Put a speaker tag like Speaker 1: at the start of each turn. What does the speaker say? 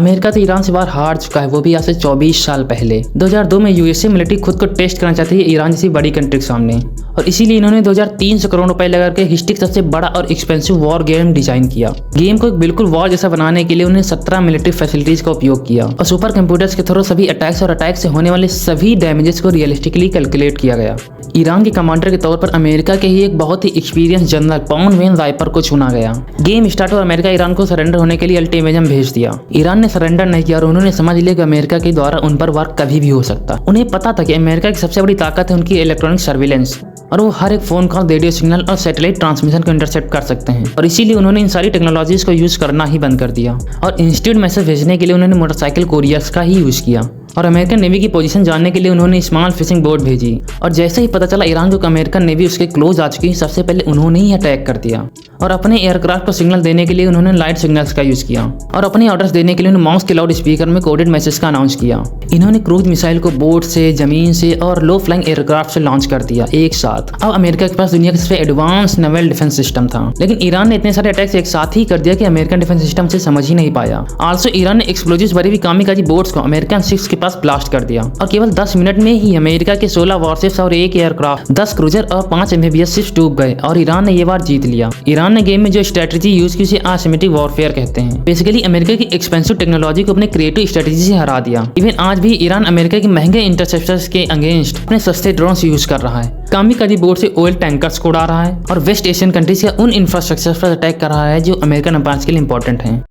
Speaker 1: America तो Iran से बार हार चुका है, वो भी आज से 24 साल पहले। 2002 में यूएसए मिलिट्री खुद को टेस्ट करना चाहती है ईरान जैसी बड़ी कंट्री के सामने, और इसीलिए इन्होंने 2300 करोड़ रुपए लगा के हिस्ट्री का सबसे बड़ा और एक्सपेंसिव वॉर गेम डिजाइन किया। गेम को एक बिल्कुल वॉर जैसा बनाने के लिए उन्होंने 17 मिलिट्री फैसिलिटीज का उपयोग किया और सुपर कंप्यूटर्स के थ्रू सभी अटैक्स और अटैक से होने वाले सभी डैमेजेस को रियलिस्टिकली कैलकुलेट किया गया। ईरान के कमांडर के तौर पर अमेरिका के ही एक बहुत ही एक्सपीरियंस जनरल पॉन वेन राइपर को चुना गया। गेम स्टार्ट और अमेरिका ईरान को सरेंडर होने के लिए अल्टीमेटम भेज दिया। ईरान ने सरेंडर नहीं किया और उन्होंने समझ लिया कि अमेरिका के द्वारा उन पर वार कभी भी हो सकता। उन्हें पता था कि अमेरिका की सबसे बड़ी ताकत है उनकी इलेक्ट्रॉनिक सर्विलेंस, और वो हर एक फोन कॉल, रेडियो सिग्नल और सैटेलाइट ट्रांसमिशन को इंटरसेप्ट कर सकते हैं, और इसीलिए उन्होंने इन सारी टेक्नोलॉजीज को यूज करना ही बंद कर दिया और इंस्टेंट मैसेज भेजने के लिए उन्होंने मोटरसाइकिल कोरियर्स का ही यूज किया। और अमेरिकन नेवी की पोजीशन जानने के लिए उन्होंने स्मॉल फिशिंग बोट भेजी, और जैसे ही पता चला ईरान को अमेरिकन नेवी उसके क्लोज आ चुकी, सबसे पहले उन्होंने ही अटैक कर दिया। और अपने एयरक्राफ्ट को सिग्नल देने के लिए उन्होंने लाइट सिग्नल्स का यूज किया, और अपने ऑर्डर्स देने के लिए उन्होंने माउस के लाउड स्पीकर में कोडेड मैसेज का अनाउंस किया। इन्होंने क्रूज मिसाइल को बोट से, जमीन से और लो फ्लाइंग एयरक्राफ्ट से लॉन्च कर दिया एक साथ। अब अमेरिका के पास दुनिया का सबसे एडवांस नेवल डिफेंस सिस्टम था, लेकिन ईरान ने इतने सारे अटैक्स एक साथ ही कर दिया कि अमेरिकन डिफेंस सिस्टम से समझ ही नहीं पाया। आल्सो ईरान ने एक्सप्लोजिव्स भरी हुई कामिकाजी बोट्स को अमेरिकन शिप्स के पास ब्लास्ट कर दिया, और केवल 10 मिनट में ही अमेरिका के 16 वॉरशिप्स और 1 एयरक्राफ्ट, 10 क्रूजर और 5 एम्फीबियस शिप्स डूब गए, और ईरान ने ये वार जीत लिया। ईरान ने गेम में जो स्ट्रेटजी यूज की उसे एसिमेट्रिक वॉरफेयर कहते हैं। बेसिकली अमेरिका की एक्सपेंसिव टेक्नोलॉजी को अपने क्रिएटिव स्ट्रेटजी से हरा दिया। इवन आज भी ईरान अमेरिका के महंगे इंटरसेप्टर्स के अगेंस्ट अपने सस्ते ड्रोन्स यूज कर रहा है। कामिकाजी बोट से ऑयल टैंकर्स को उड़ा रहा है और वेस्ट एशियन कंट्रीज के उन इंफ्रास्ट्रक्चर पर अटैक कर रहा है जो अमेरिकन एम्पायर के लिए इंपॉर्टेंट हैं।